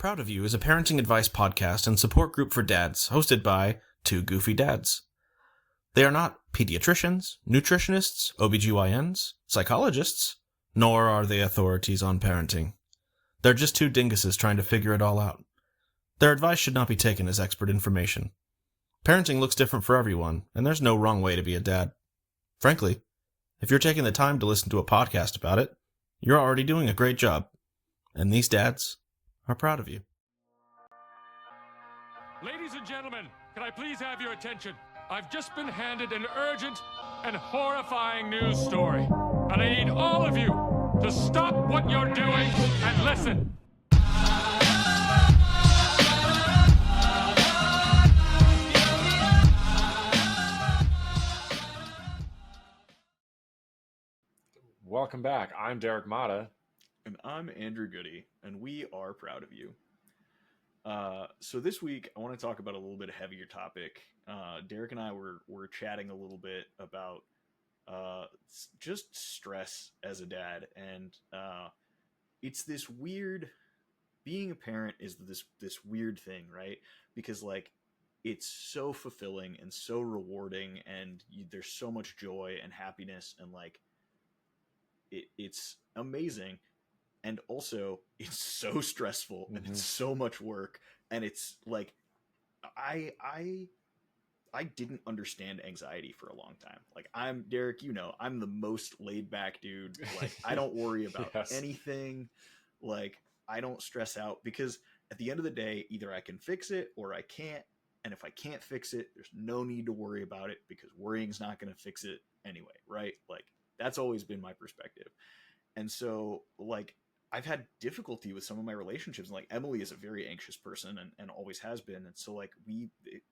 Proud of You is a parenting advice podcast and support group for dads hosted by two goofy dads. They are not pediatricians, nutritionists, OBGYNs, psychologists, nor are they authorities on parenting. They're just two dinguses trying to figure it all out. Their advice should not be taken as expert information. Parenting looks different for everyone, and there's no wrong way to be a dad. Frankly, if you're taking the time to listen to a podcast about it, you're already doing a great job. And these dads are proud of you. Ladies and gentlemen, can I please have your attention? I've just been handed an urgent and horrifying news story. And I need all of you to stop what you're doing and listen. Welcome back. I'm Derek Mata. And I'm Andrew Goody, and we are proud of you. So this week, I want to talk about a little bit heavier topic. Derek and I were chatting a little bit about just stress as a dad, and it's this weird. Being a parent is this weird thing, right? Because it's so fulfilling and so rewarding, and there's so much joy and happiness, and it's amazing. And also, it's so stressful and it's so much work. And it's I didn't understand anxiety for a long time. I'm Derek, I'm the most laid back dude. I don't worry about anything. I don't stress out because at the end of the day, either I can fix it or I can't. And if I can't fix it, there's no need to worry about it because worrying's not going to fix it anyway. Right. That's always been my perspective. And so I've had difficulty with some of my relationships. Emily is a very anxious person and always has been. And so it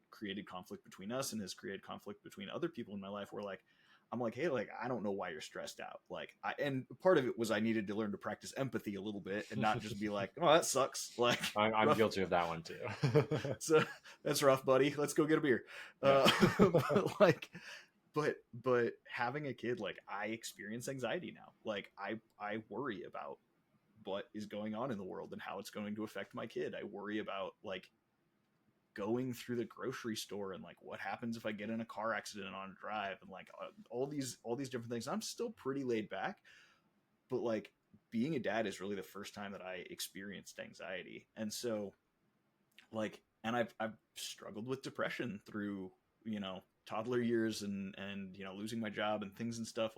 created conflict between us and has created conflict between other people in my life where I'm hey, I don't know why you're stressed out. And part of it was I needed to learn to practice empathy a little bit and not just be oh, that sucks. I'm guilty of that one too. So that's rough, buddy. Let's go get a beer. Yeah. But having a kid, I experience anxiety now. I worry about what is going on in the world and how it's going to affect my kid. I worry about going through the grocery store and what happens if I get in a car accident on a drive and all these different things. I'm still pretty laid back, but being a dad is really the first time that I experienced anxiety. And so and I've struggled with depression through, toddler years and losing my job and things and stuff.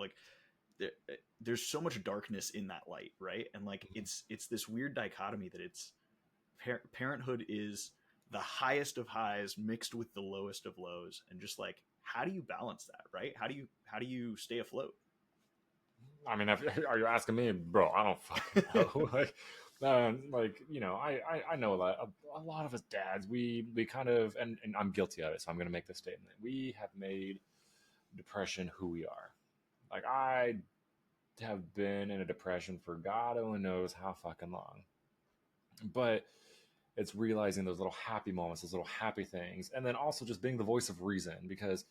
There's so much darkness in that light, right? And it's this weird dichotomy that it's parenthood is the highest of highs mixed with the lowest of lows, and just how do you balance that, right? How do you stay afloat? I mean, are you asking me, bro? I don't fucking know. I know a lot of us dads, we kind of, and I'm guilty of it, so I'm going to make this statement. We have made depression who we are. I have been in a depression for God only knows how fucking long. But it's realizing those little happy moments, those little happy things, and then also just being the voice of reason, because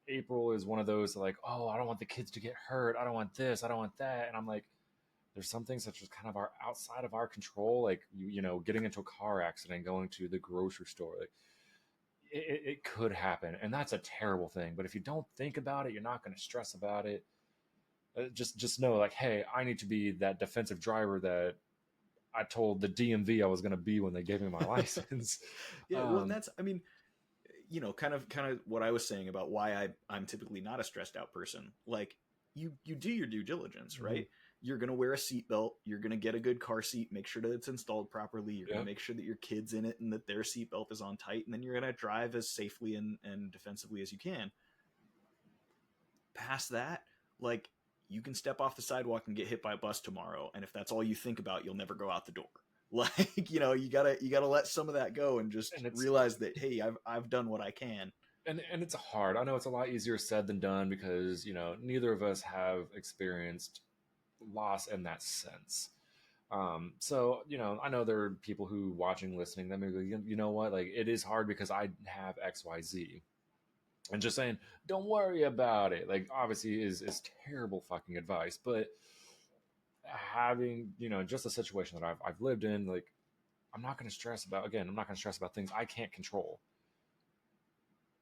April is one of those oh, I don't want the kids to get hurt. I don't want this. I don't want that. And I'm there's some things that are kind of outside of our control, getting into a car accident, going to the grocery store. It could happen, and that's a terrible thing. But if you don't think about it, you're not going to stress about it. Just know, hey, I need to be that defensive driver that I told the DMV I was going to be when they gave me my license. Yeah, well, and that's, kind of what I was saying about why I'm typically not a stressed out person. You do your due diligence, right? You're going to wear a seatbelt. You're going to get a good car seat, make sure that it's installed properly. You're going to make sure that your kid's in it and that their seatbelt is on tight. And then you're going to drive as safely and defensively as you can. Past that, you can step off the sidewalk and get hit by a bus tomorrow. And if that's all you think about, you'll never go out the door. You gotta let some of that go and just realize that, hey, I've done what I can. And it's hard. I know it's a lot easier said than done because, neither of us have experienced loss in that sense. So, I know there are people who watching, listening, that may go, you know what, it is hard because I have XYZ. And just saying, don't worry about it, obviously is terrible fucking advice. But having, just a situation that I've lived in, I'm not going to stress about, again, I'm not going to stress about things I can't control,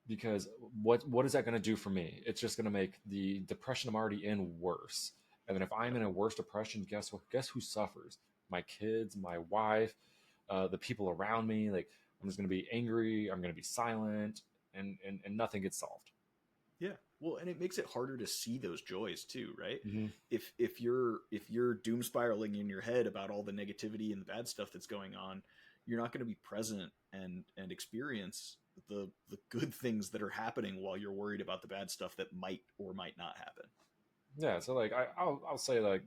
because what is that going to do for me? It's just going to make the depression I'm already in worse. And then if I'm in a worse depression, guess what? Guess who suffers? My kids, my wife, the people around me. Like, I'm just going to be angry. I'm going to be silent, and nothing gets solved. Yeah. Well, and it makes it harder to see those joys too, right? Mm-hmm. If you're doom spiraling in your head about all the negativity and the bad stuff that's going on, you're not going to be present and experience the good things that are happening while you're worried about the bad stuff that might or might not happen. Yeah. So like I'll say, like,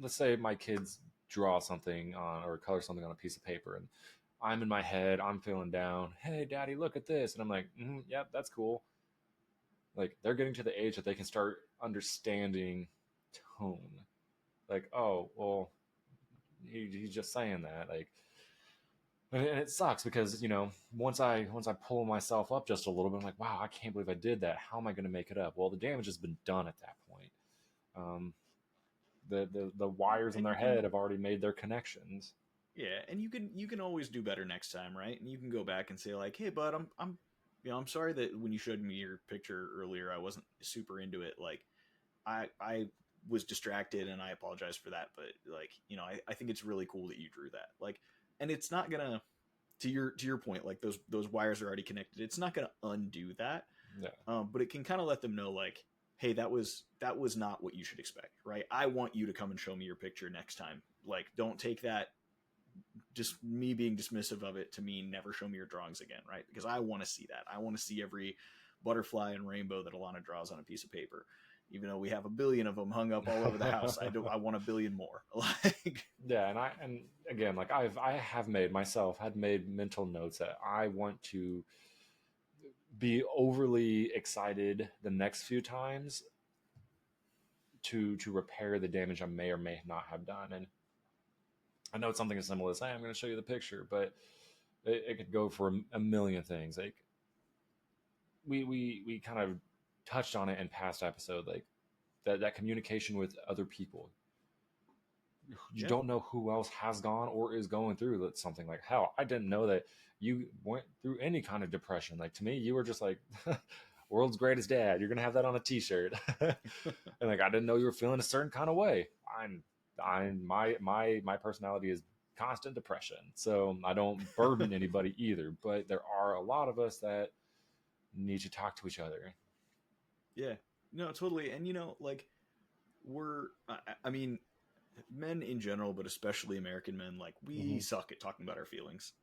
let's say my kids draw something on or color something on a piece of paper, and I'm in my head, I'm feeling down. Hey, Daddy, look at this, and I'm like, yep, that's cool. Like, they're getting to the age that they can start understanding tone. Like, oh, well, he's just saying that. Like, and it sucks because, once I pull myself up just a little bit, I'm like, wow, I can't believe I did that. How am I going to make it up? Well, the damage has been done at that point. The wires in their head have already made their connections. Yeah, and you can always do better next time, right? And you can go back and say like, hey, bud, I'm sorry that when you showed me your picture earlier, I wasn't super into it. Like, I was distracted, and I apologize for that. But like, I think it's really cool that you drew that. Like, and it's not gonna, to your point, like those wires are already connected. It's not gonna undo that. Yeah. But it can kind of let them know, like, hey, that was not what you should expect, right? I want you to come and show me your picture next time. Like, don't take that, just me being dismissive of it, to mean never show me your drawings again, right? Because I want to see that. I want to see every butterfly and rainbow that Alana draws on a piece of paper. Even though we have a billion of them hung up all over the house, I want a billion more. Like, yeah, and again, like I have made mental notes that I want to be overly excited the next few times to repair the damage I may or may not have done. And I know it's something as simple as, hey, I'm going to show you the picture, but it could go for a million things. Like, we kind of touched on it in past episode, like that communication with other people. You don't know who else has gone or is going through something. Like, hell, I didn't know that you went through any kind of depression. Like, to me, you were just like, world's greatest dad. You're going to have that on a t-shirt. And like, I didn't know you were feeling a certain kind of way. My personality is constant depression. So I don't burden anybody either, but there are a lot of us that need to talk to each other. Yeah, no, totally. And like, I mean, men in general, but especially American men, like, we suck at talking about our feelings.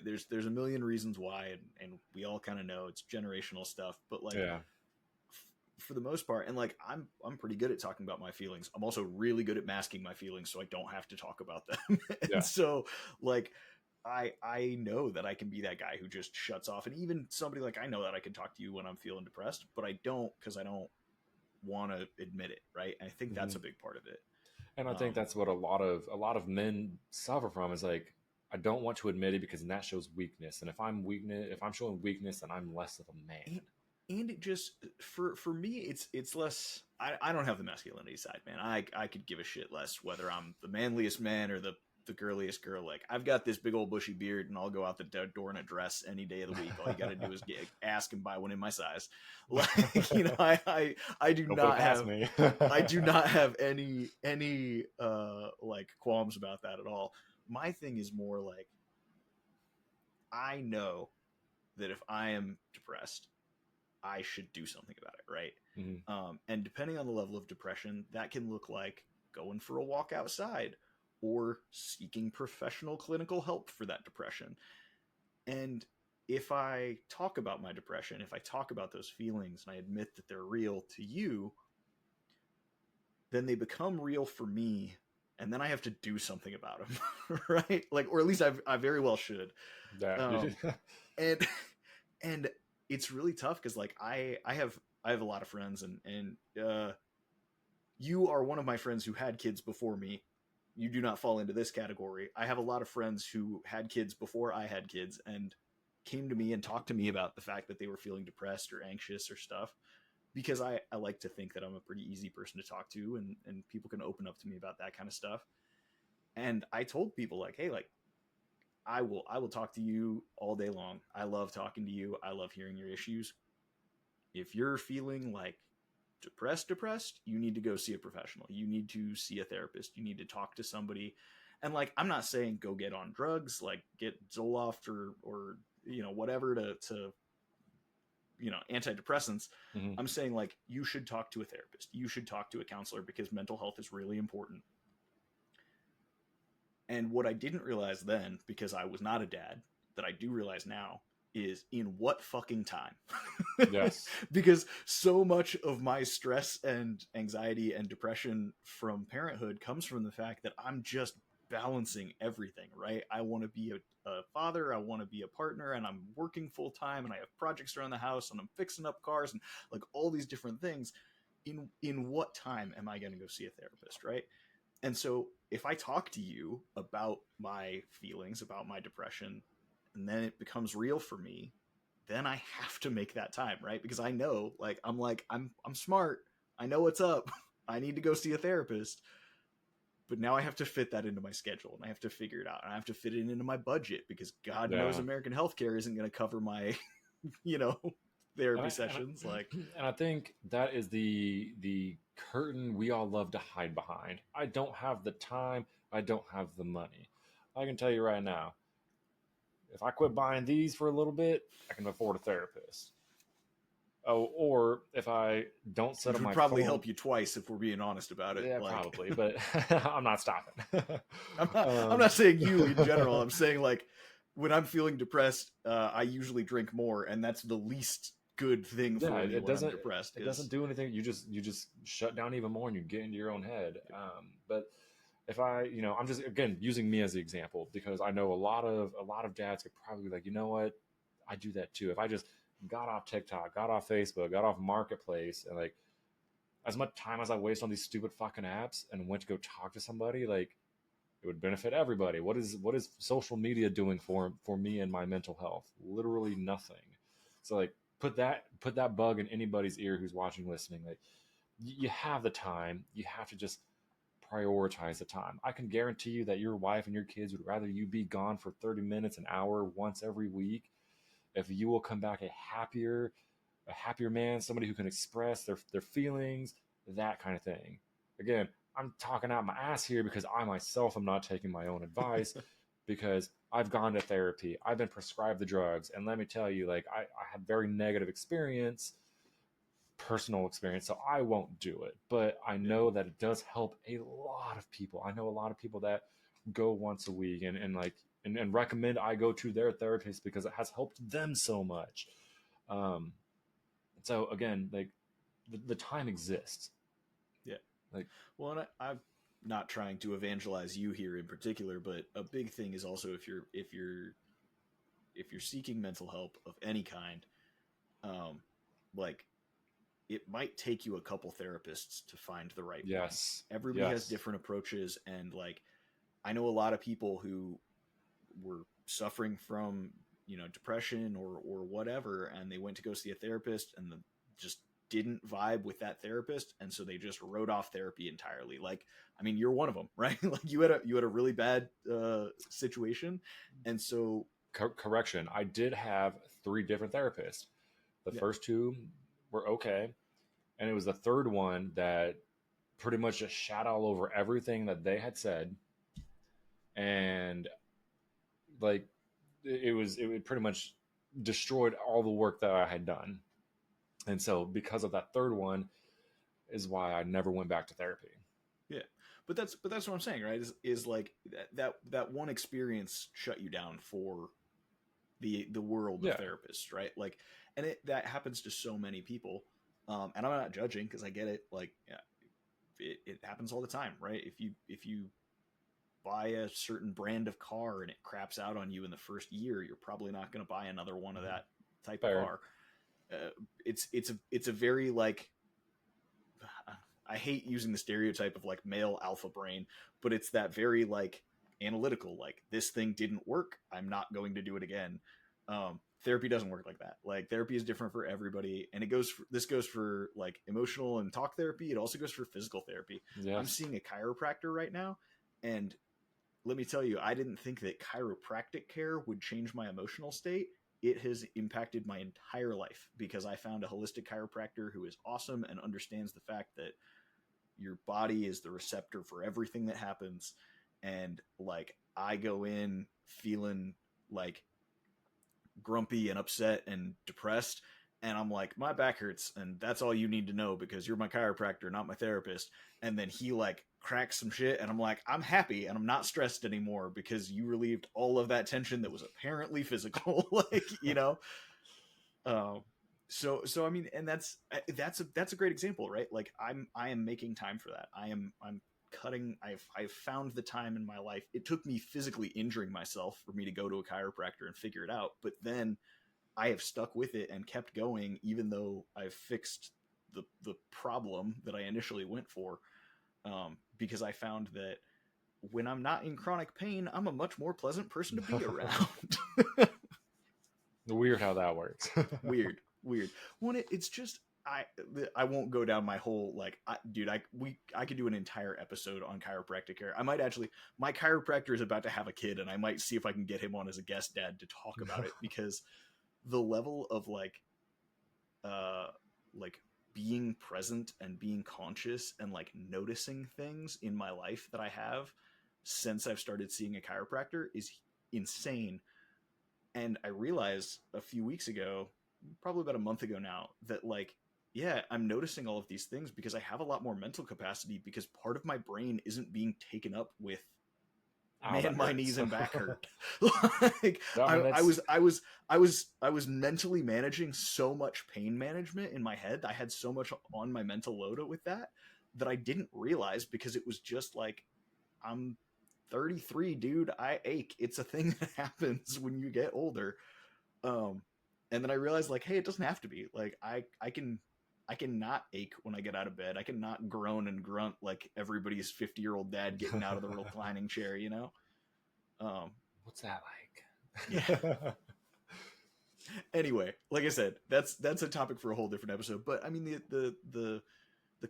There's a million reasons why, and we all kind of know it's generational stuff, but like, Yeah. For the most part, and like, I'm pretty good at talking about my feelings. I'm also really good at masking my feelings so I don't have to talk about them. And so like, I know that I can be that guy who just shuts off. And even somebody like, I know that I can talk to you when I'm feeling depressed, but I don't, because I don't want to admit it, right? And I think that's a big part of it. And I think that's what a lot of men suffer from, is like, I don't want to admit it because then that shows weakness. And if I'm showing weakness, then I'm less of a man. And it just, for me, it's less, I don't have the masculinity side, man. I could give a shit less whether I'm the manliest man or the girliest girl. Like, I've got this big old bushy beard, and I'll go out the door in a dress any day of the week. All you got to do is ask and buy one in my size. Like, I do not have me. I do not have any like qualms about that at all. My thing is more like, I know that if I am depressed, I should do something about it, right? And depending on the level of depression, that can look like going for a walk outside or seeking professional clinical help for that depression. And if I talk about my depression, if I talk about those feelings and I admit that they're real to you, then they become real for me, and then I have to do something about them, right? Like, or at least I very well should. And it's really tough because, like, I have a lot of friends, and you are one of my friends who had kids before me. You do not fall into this category. I have a lot of friends who had kids before I had kids and came to me and talked to me about the fact that they were feeling depressed or anxious or stuff, because I like to think that I'm a pretty easy person to talk to, and people can open up to me about that kind of stuff. And I told people, like, hey, like, I will talk to you all day long. I love talking to you. I love hearing your issues. If you're feeling like depressed, you need to go see a professional. You need to see a therapist. You need to talk to somebody. And like, I'm not saying go get on drugs, like get Zoloft or whatever to antidepressants. Mhm. I'm saying like you should talk to a therapist. You should talk to a counselor because mental health is really important. And what I didn't realize then, because I was not a dad, that I do realize now, is in what fucking time. Yes. Because so much of my stress and anxiety and depression from parenthood comes from the fact that I'm just balancing everything, right? I want to be a father, I want to be a partner, and I'm working full time, and I have projects around the house, and I'm fixing up cars, and like all these different things. In what time am I going to go see a therapist, right? And so if I talk to you about my feelings, about my depression, and then it becomes real for me, then I have to make that time, right? Because I know, I'm smart. I know what's up. I need to go see a therapist. But now I have to fit that into my schedule, and I have to figure it out. And I have to fit it into my budget, because God knows American healthcare isn't going to cover my, therapy sessions. And I think that is the curtain we all love to hide behind. I don't have the time. I don't have the money. I can tell you right now, if I quit buying these for a little bit, I can afford a therapist. Oh, or if I don't set up my probably phone, help you twice if we're being honest about it. yeah, probably, but I'm not stopping. I'm not saying you in general. I'm saying like when I'm feeling depressed, I usually drink more, and that's the least good thing for me when I'm depressed. It doesn't do anything. You just shut down even more, and you get into your own head. But if I'm just again using me as the example, because I know a lot of dads could probably be like, you know what, I do that too. If I just got off TikTok, got off Facebook, got off Marketplace, and like as much time as I waste on these stupid fucking apps and went to go talk to somebody, like it would benefit everybody. What is social media doing for me and my mental health? Literally nothing. So like put that bug in anybody's ear who's watching, listening. Like you have the time, you have to just prioritize the time. I can guarantee you that your wife and your kids would rather you be gone for 30 minutes, an hour, once every week, if you will come back a happier man, somebody who can express their feelings, that kind of thing. Again, I'm talking out my ass here because I myself am not taking my own advice because I've gone to therapy. I've been prescribed the drugs. And let me tell you, like I had very negative personal experience, so I won't do it. But I know that it does help a lot of people. I know a lot of people that go once a week and recommend I go to their therapist because it has helped them so much. So again, like the time exists. Yeah. Like, well, and I'm not trying to evangelize you here in particular, but a big thing is also if you're seeking mental help of any kind, like it might take you a couple therapists to find the right one. Everybody has different approaches, and like I know a lot of people who were suffering from depression or whatever, and they went to go see a therapist and just didn't vibe with that therapist, and so they just wrote off therapy entirely. Like, I mean, you're one of them, right? Like you had a really bad situation, and so correction, I did have 3 different therapists. The first 2 were okay, and it was the third one that pretty much just shat all over everything that they had said, and like it pretty much destroyed all the work that I had done. And so because of that third one is why I never went back to therapy. Yeah. But that's what I'm saying, right? Is like that one experience shut you down for the world of therapists, right? Like, and that happens to so many people. And I'm not judging because I get it. Like, it happens all the time, right? If you buy a certain brand of car and it craps out on you in the first year, you're probably not going to buy another one of that type of car. It's a very like, I hate using the stereotype of like male alpha brain, but it's that very like analytical, like this thing didn't work, I'm not going to do it again. Therapy doesn't work like that. Like therapy is different for everybody, and this goes for like emotional and talk therapy. It also goes for physical therapy. Yes. I'm seeing a chiropractor right now, and let me tell you, I didn't think that chiropractic care would change my emotional state. It has impacted my entire life because I found a holistic chiropractor who is awesome and understands the fact that your body is the receptor for everything that happens. And like, I go in feeling like grumpy and upset and depressed, and I'm like, my back hurts, and that's all you need to know because you're my chiropractor, not my therapist. And then he like cracks some shit, and I'm like, I'm happy and I'm not stressed anymore because you relieved all of that tension that was apparently physical. Like, you know. So I mean, and that's a great example, right? Like, I am making time for that. I'm cutting. I've found the time in my life. It took me physically injuring myself for me to go to a chiropractor and figure it out, but then I have stuck with it and kept going, even though I've fixed the problem that I initially went for, because I found that when I'm not in chronic pain, I'm a much more pleasant person to be around. Weird how that works. Weird. When it's just, I won't go down my whole like, dude, I could do an entire episode on chiropractic care. I might actually, my chiropractor is about to have a kid, and I might see if I can get him on as a guest dad to talk about it, because the level of like being present and being conscious and like noticing things in my life that I have since I've started seeing a chiropractor is insane. And I realized a few weeks ago, probably about a month ago now, that like, yeah, I'm noticing all of these things because I have a lot more mental capacity, because part of my brain isn't being taken up with, man, my knees and back hurt. Like, I was mentally managing so much pain management in my head. I had so much on my mental load with that I didn't realize, because it was just like, I'm 33, dude. I ache. It's a thing that happens when you get older. And then I realized, like, hey, it doesn't have to be. Like, I can not ache when I get out of bed. I can not groan and grunt like everybody's 50-year-old dad getting out of the reclining chair, you know? What's that like? Yeah. Anyway, like I said, that's a topic for a whole different episode. But I mean, the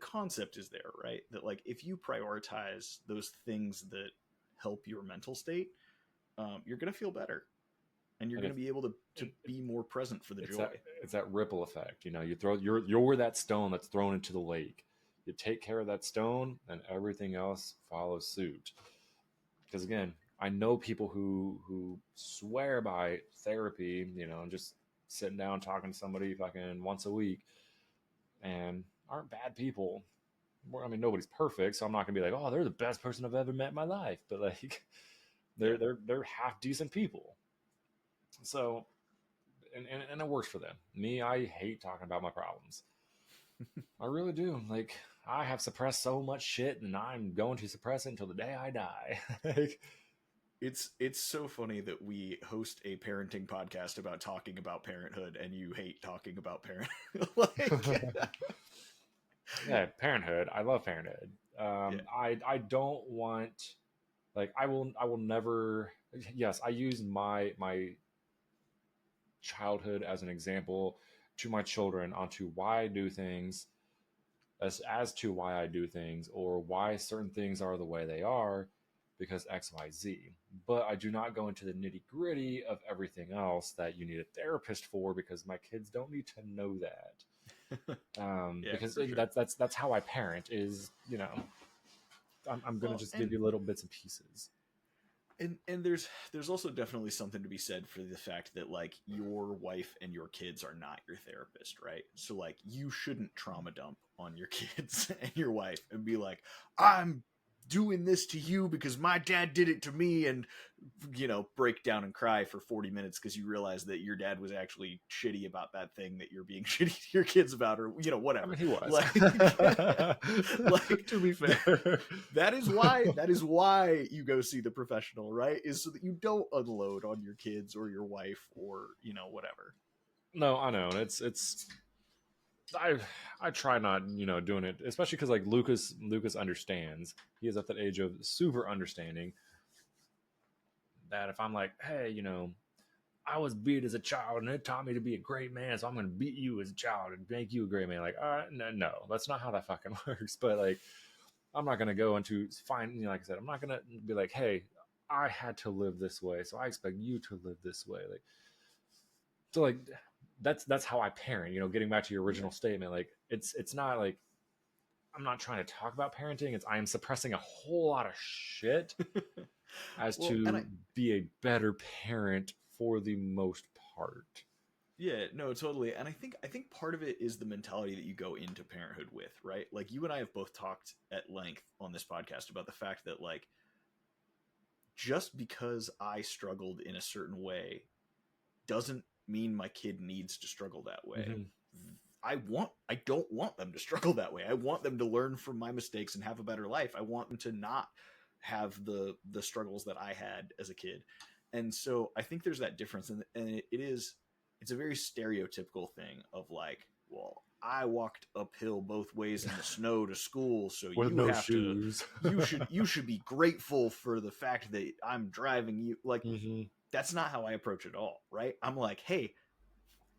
concept is there, right? That like, if you prioritize those things that help your mental state, you're going to feel better. And you're going to be able to be more present for the joy. It's that ripple effect. You know, you're that stone that's thrown into the lake. You take care of that stone, and everything else follows suit. Because again, I know people who swear by therapy, you know, and just sitting down talking to somebody fucking once a week, and aren't bad people. I mean, nobody's perfect, so I'm not gonna be like, oh, they're the best person I've ever met in my life. But like, they're half decent people. So, and it works for them. Me, I hate talking about my problems. I really do. Like, I have suppressed so much shit, and I'm going to suppress it until the day I die. Like, it's so funny that we host a parenting podcast about talking about parenthood, and you hate talking about parenthood. Like, yeah, parenthood. I love parenthood. I don't want, like, I will never. Yes, I use my childhood as an example to my children onto why I do things, as to why I do things, or why certain things are the way they are, because XYZ. But I do not go into the nitty gritty of everything else that you need a therapist for, because my kids don't need to know that. Yeah, because for sure. that's how I parent, is, you know, I'm gonna just give you little bits and pieces. And there's also definitely something to be said for the fact that like, your wife and your kids are not your therapist, right? So like, you shouldn't trauma dump on your kids and your wife and be like, I'm doing this to you because my dad did it to me, and, you know, break down and cry for 40 minutes because you realize that your dad was actually shitty about that thing that you're being shitty to your kids about, or, you know, whatever. I mean, he was. Like, to be fair, that is why you go see the professional, right? Is so that you don't unload on your kids or your wife or, you know, whatever. No, I know. It's I try not, you know, doing it, especially because like Lucas understands. He is at that age of super understanding that if I'm like, hey, you know, I was beat as a child and it taught me to be a great man, so I'm going to beat you as a child and make you a great man. Like, no, that's not how that fucking works. But like, I'm not going to go into find, you know, like I said, I'm not going to be like, hey, I had to live this way, so I expect you to live this way. Like, so like that's how I parent. You know, getting back to your original statement, like it's not like I'm not trying to talk about parenting. It's I am suppressing a whole lot of shit as Well, to be a better parent for the most part. Yeah, no, totally. And I think part of it is the mentality that you go into parenthood with, right? Like you and I have both talked at length on this podcast about the fact that like just because I struggled in a certain way doesn't mean my kid needs to struggle that way. Mhm. I don't want them to struggle that way. I want them to learn from my mistakes and have a better life. I want them to not have the struggles that I had as a kid. And so I think there's that difference, and it's a very stereotypical thing of like, well, I walked uphill both ways in the snow to school, so With you no have shoes. to you should be grateful for the fact that I'm driving you. Like that's not how I approach it at all, right? I'm like, hey,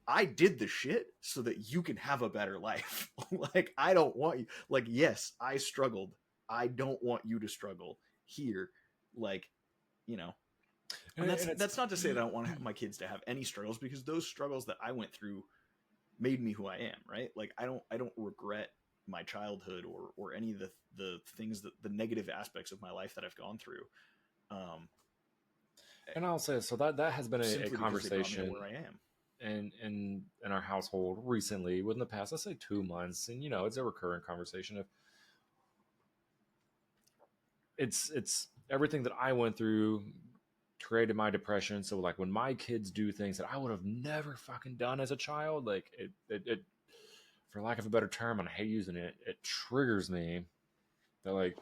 I did the shit so that you can have a better life. Like I don't want you, like, yes, I struggled. I don't want you to struggle here. Like, you know, and that's not to say that I don't want my kids to have any struggles, because those struggles that I went through made me who I am, right? Like I don't regret my childhood or any of the things that the negative aspects of my life that I've gone through. And I'll say, so that has been a Simply because they brought me to conversation where I am. in our household recently, within the past, let's say 2 months, and you know, it's a recurrent conversation of it's everything that I went through created my depression. So like when my kids do things that I would have never fucking done as a child, like it for lack of a better term, and I hate using it, it triggers me. That like,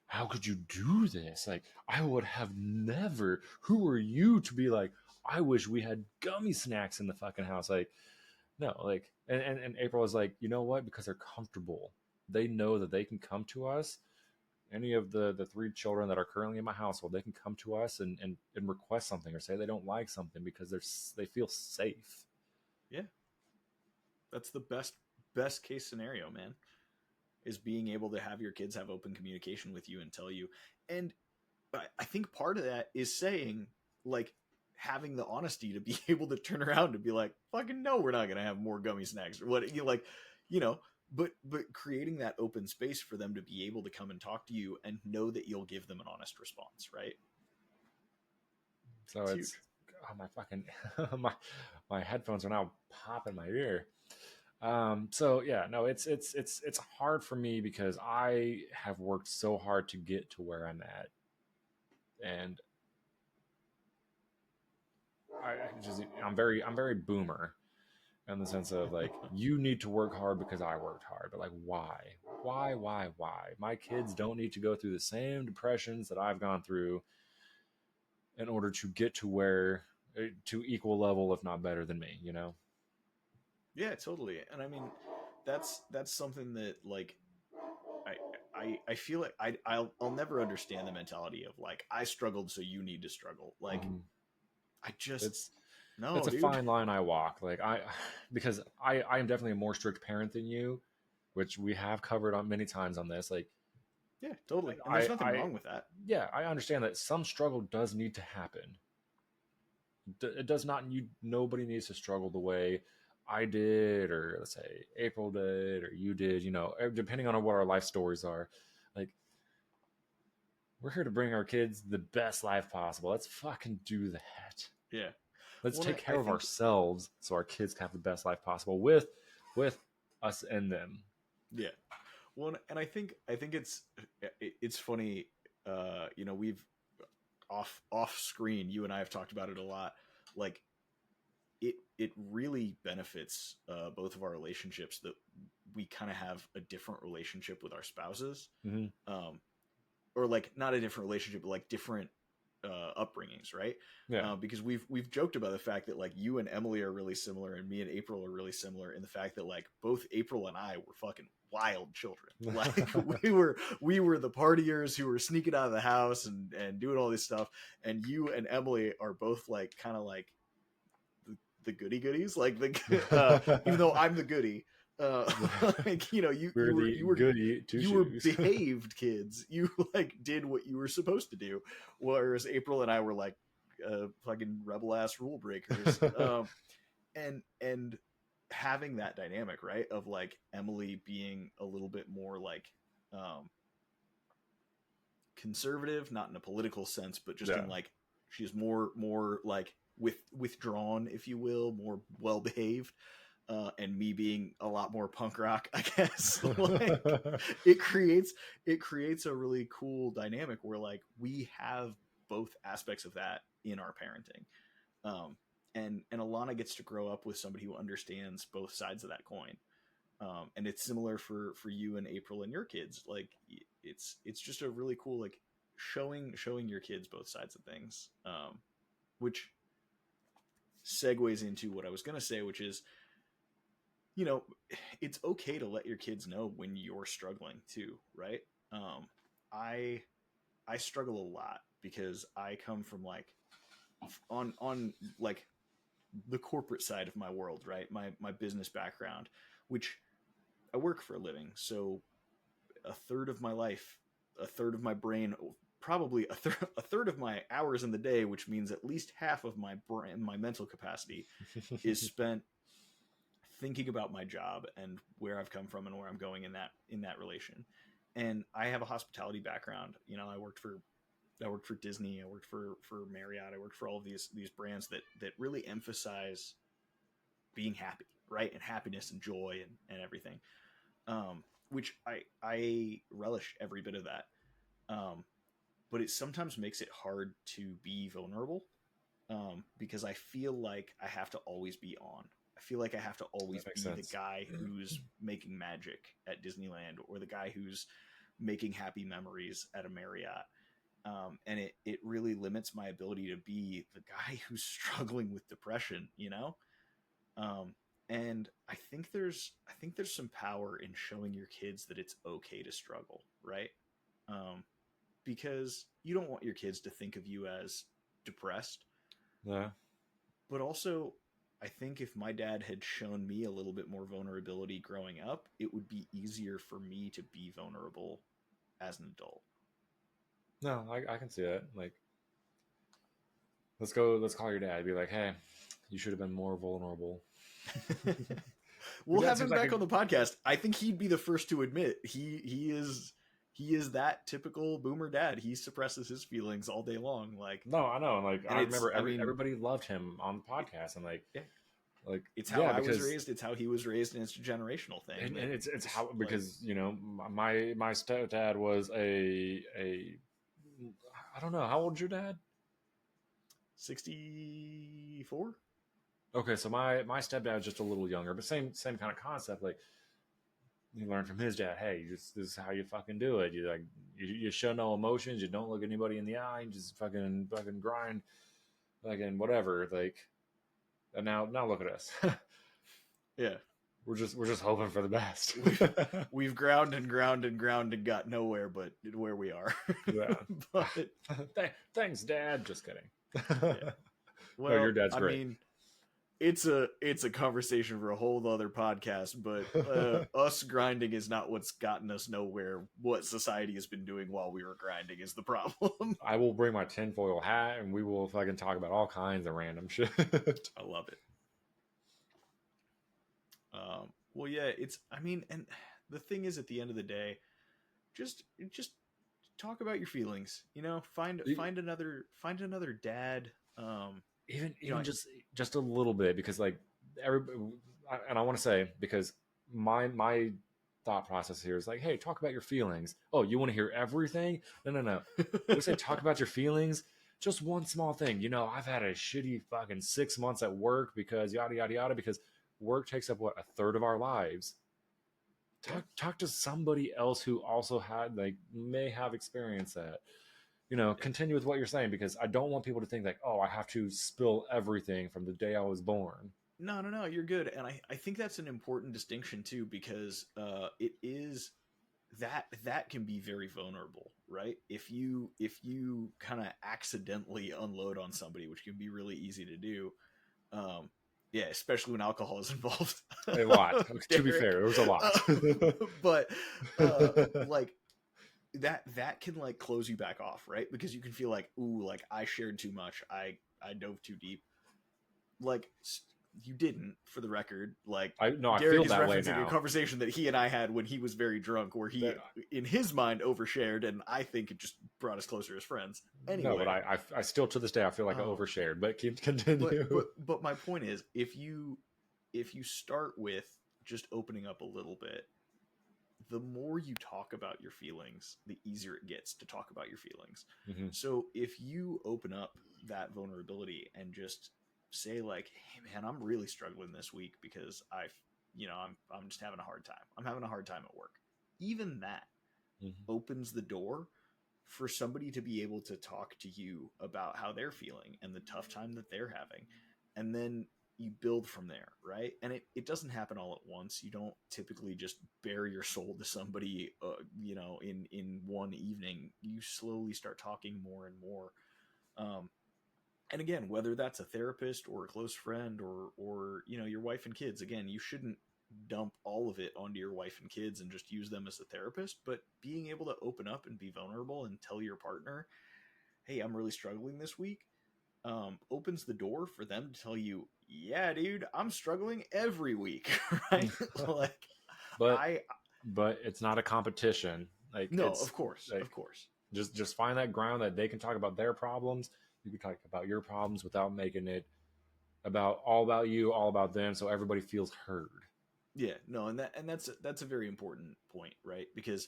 how could you do this? Like, I would have never. Who are you to be like, I wish we had gummy snacks in the fucking house? Like, no, like, and April is like, you know what? Because they're comfortable. They know that they can come to us. Any of the 3 children that are currently in my household, they can come to us and request something or say they don't like something because they feel safe. Yeah, that's the best case scenario, man. Is being able to have your kids have open communication with you and tell you. And I think part of that is saying, like, having the honesty to be able to turn around and be like, fucking no, we're not going to have more gummy snacks or what, you like, you know, but creating that open space for them to be able to come and talk to you and know that you'll give them an honest response. Right. So it's my fucking, my headphones are now popping my ear. So yeah, no, it's hard for me because I have worked so hard to get to where I'm at, and I'm very boomer in the sense of like, you need to work hard because I worked hard, but like, why? My kids don't need to go through the same depressions that I've gone through in order to get to where to equal level, if not better than me, you know? Yeah, totally. And I mean, that's something that like I feel like I'll never understand the mentality of like, I struggled, so you need to struggle. Like, I just it's a fine line I walk. Like because I am definitely a more strict parent than you, which we have covered on many times on this. Like, yeah, totally. And there's nothing wrong with that. Yeah, I understand that some struggle does need to happen. It does not. Nobody needs to struggle the way I did, or let's say April did, or you did, you know, depending on what our life stories are. Like, we're here to bring our kids the best life possible. Let's fucking do that. Yeah. Let's take care of ourselves so our kids can have the best life possible with us and them. Yeah. Well, and I think it's funny, you know, we've off screen, you and I have talked about it a lot. Like, it really benefits both of our relationships that we kind of have a different relationship with our spouses, or like not a different relationship, but like different upbringings, right? Yeah. Because we've joked about the fact that like you and Emily are really similar, and me and April are really similar in the fact that like both April and I were fucking wild children. Like we were the partiers who were sneaking out of the house and doing all this stuff, and you and Emily are both like kind of like the goody goodies, like the even though I'm the goody, Like, you know, you We're were the you were goody two you were shoes. behaved kids. You like did what you were supposed to do, whereas April and I were like fucking rebel ass rule breakers. And having that dynamic, right, of like Emily being a little bit more like conservative, not in a political sense, but just Yeah. in like she's more like withdrawn, if you will, more well behaved. And me being a lot more punk rock, I guess. Like, it creates a really cool dynamic where like we have both aspects of that in our parenting. And Alana gets to grow up with somebody who understands both sides of that coin. And it's similar for you and April and your kids. Like it's just a really cool like showing your kids both sides of things. Which segues into what I was gonna say, which is, you know, it's okay to let your kids know when you're struggling too, right? I struggle a lot because I come from like on like the corporate side of my world, right? My business background, which I work for a living. So a third of my life, a third of my brain, probably a third of my hours in the day, which means at least half of my brain, my mental capacity is spent thinking about my job and where I've come from and where I'm going in that relation. And I have a hospitality background. You know, I worked for Disney, I worked for Marriott, I worked for all of these brands that really emphasize being happy, right? And happiness and joy and everything. Which I relish every bit of that. But it sometimes makes it hard to be vulnerable. Because I feel like I have to always be on. I feel like I have to always be the guy who's making magic at Disneyland or the guy who's making happy memories at a Marriott. And it really limits my ability to be the guy who's struggling with depression, you know? And I think there's some power in showing your kids that it's okay to struggle, right? Because you don't want your kids to think of you as depressed. Yeah. But also, I think if my dad had shown me a little bit more vulnerability growing up, it would be easier for me to be vulnerable as an adult. No, I can see that. Like, let's call your dad. Be like, hey, you should have been more vulnerable. We'll That have him seems like back on the podcast. I think he'd be the first to admit he is that typical boomer dad. He suppresses his feelings all day long. Like, No, I know. Like, and I it's- remember I mean- everybody loved him on the podcast, and like, Yeah. like it's how yeah, I was because- raised. It's how he was raised, and it's a generational thing. and that it's how like- because you know my stepdad was a I don't know, how old's your dad? 64. Okay, so my stepdad was just a little younger, but same kind of concept. Like, you learn from his dad. Hey, this is how you fucking do it. You like you show no emotions. You don't look anybody in the eye. You just fucking grind, fucking whatever. Like, and now look at us. Yeah. We're just hoping for the best. We've ground and got nowhere but where we are. Yeah. But Thanks, Dad. Just kidding. Yeah. well, your dad's I great. mean, it's a conversation for a whole other podcast, but us grinding is not what's gotten us nowhere. What society has been doing while we were grinding is the problem. I will bring my tinfoil hat, and we will fucking talk about all kinds of random shit. I love it. Well, yeah, I mean, and the thing is, at the end of the day, just talk about your feelings. You know, find another dad. Even You know, just a little bit, because like everybody, and I want to say, because my thought process here is like, hey, talk about your feelings. Oh, you want to hear everything? No. We say talk about your feelings. Just one small thing. You know, I've had a shitty fucking 6 months at work because yada yada yada, because work takes up what, a third of our lives. Talk to somebody else who also had, like, may have experienced that. You know, continue with what you're saying, because I don't want people to think like, oh, I have to spill everything from the day I was born. No, you're good. And I think that's an important distinction too, because it is that can be very vulnerable, right? If you kind of accidentally unload on somebody, which can be really easy to do, Yeah, especially when alcohol is involved. A lot. To be Derek. fair, it was a lot. But like that can like close you back off, right? Because you can feel like, ooh, like I shared too much. I dove too deep. Like you didn't, for the record. Like I Derek feel is that way referencing now. a conversation that he and I had when he was very drunk, where he, in his mind, overshared, and I think it just brought us closer as friends. Anyway, No, but I still to this day I feel like I overshared. But continue. But my point is, if you start with just opening up a little bit, the more you talk about your feelings, the easier it gets to talk about your feelings. Mm-hmm. So if you open up that vulnerability and just say like, hey man, I'm really struggling this week because I'm just having a hard time. I'm having a hard time at work. Even that opens the door for somebody to be able to talk to you about how they're feeling and the tough time that they're having. And then you build from there, right? And it doesn't happen all at once. You don't typically just bare your soul to somebody, in one evening. You slowly start talking more and more. And again, whether that's a therapist or a close friend or your wife and kids, again, you shouldn't dump all of it onto your wife and kids and just use them as a therapist, but being able to open up and be vulnerable and tell your partner, hey, I'm really struggling this week, opens the door for them to tell you, yeah, dude, I'm struggling every week, right? But it's not a competition. Like, no, of course. Just find that ground that they can talk about their problems. You can talk about your problems without making it all about you, all about them, so everybody feels heard. Yeah, no, and that's a very important point, right? Because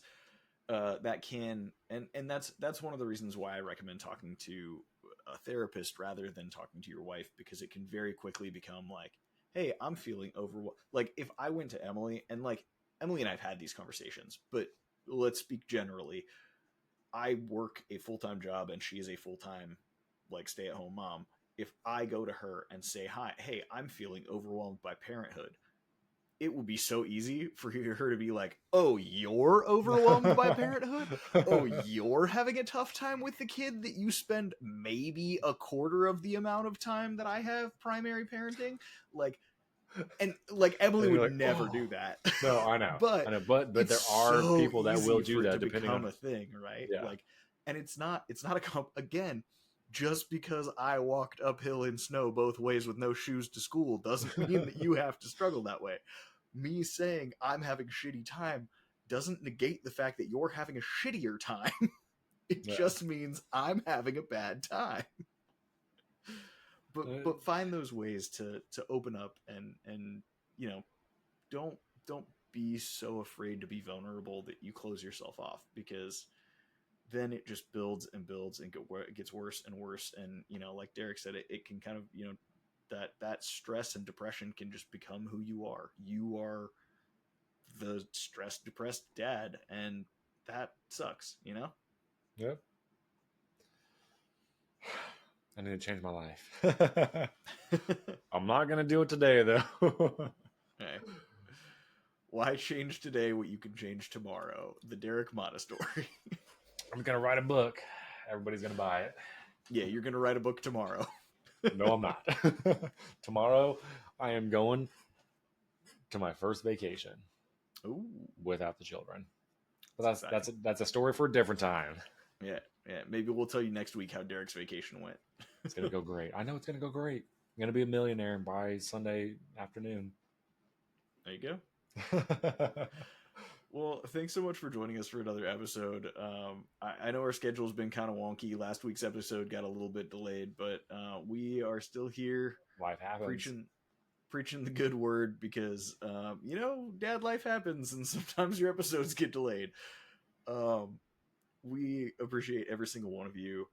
that can and that's one of the reasons why I recommend talking to a therapist rather than talking to your wife, because it can very quickly become like, hey, I'm feeling overwhelmed. Like if I went to Emily, and like Emily and I've had these conversations, but let's speak generally. I work a full-time job and she is a full-time like stay-at-home mom. If I go to her and say, hi, hey, I'm feeling overwhelmed by parenthood, it would be so easy for her to be like, oh, you're overwhelmed by parenthood? Oh, you're having a tough time with the kid that you spend maybe a quarter of the amount of time that I have primary parenting? Like, and like Emily would like, never do that. No, I know. but but there are so people that will do that to depending become on a thing, right? Yeah. Like, and it's not again, just because I walked uphill in snow both ways with no shoes to school doesn't mean that you have to struggle that way. Me saying I'm having a shitty time doesn't negate the fact that you're having a shittier time. It just means I'm having a bad time. But find those ways to open up and don't be so afraid to be vulnerable that you close yourself off, because then it just builds and builds and it gets worse and worse. And like Derek said, it can kind of that stress and depression can just become who you are. You are the stressed, depressed dad, and that sucks, Yep. I need to change my life. I'm not gonna do it today though. Okay. Why change today what you can change tomorrow? The Derek Mata story. I'm gonna write a book. Everybody's gonna buy it. Yeah, you're gonna write a book tomorrow. No, I'm not. Tomorrow, I am going to my first vacation. Ooh. Without the children. But that's a story for a different time. Yeah. Maybe we'll tell you next week how Derek's vacation went. It's gonna go great. I know it's gonna go great. I'm gonna be a millionaire by Sunday afternoon. There you go. Well, thanks so much for joining us for another episode. I know our schedule's been kind of wonky. Last week's episode got a little bit delayed, but we are still here. Life happens. Preaching the good word, because dad, life happens, and sometimes your episodes get delayed. We appreciate every single one of you.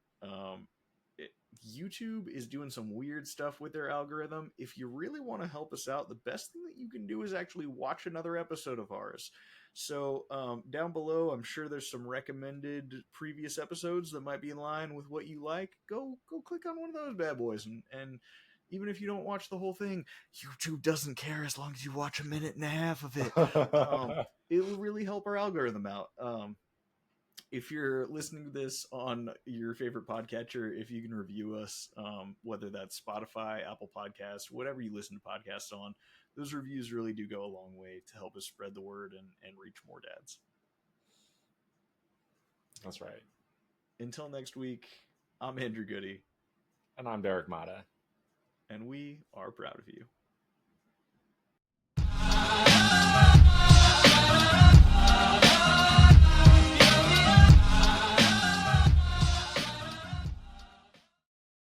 YouTube is doing some weird stuff with their algorithm. If you really want to help us out, the best thing that you can do is actually watch another episode of ours. So down below, I'm sure there's some recommended previous episodes that might be in line with what you like. Go click on one of those bad boys, and even if you don't watch the whole thing, YouTube doesn't care as long as you watch a minute and a half of it. It will really help our algorithm out. if you're listening to this on your favorite podcatcher, if you can review us, whether that's Spotify, Apple Podcasts, whatever you listen to podcasts on, those reviews really do go a long way to help us spread the word and reach more dads. That's right. Until next week, I'm Andrew Goody. And I'm Derek Mata. And we are proud of you.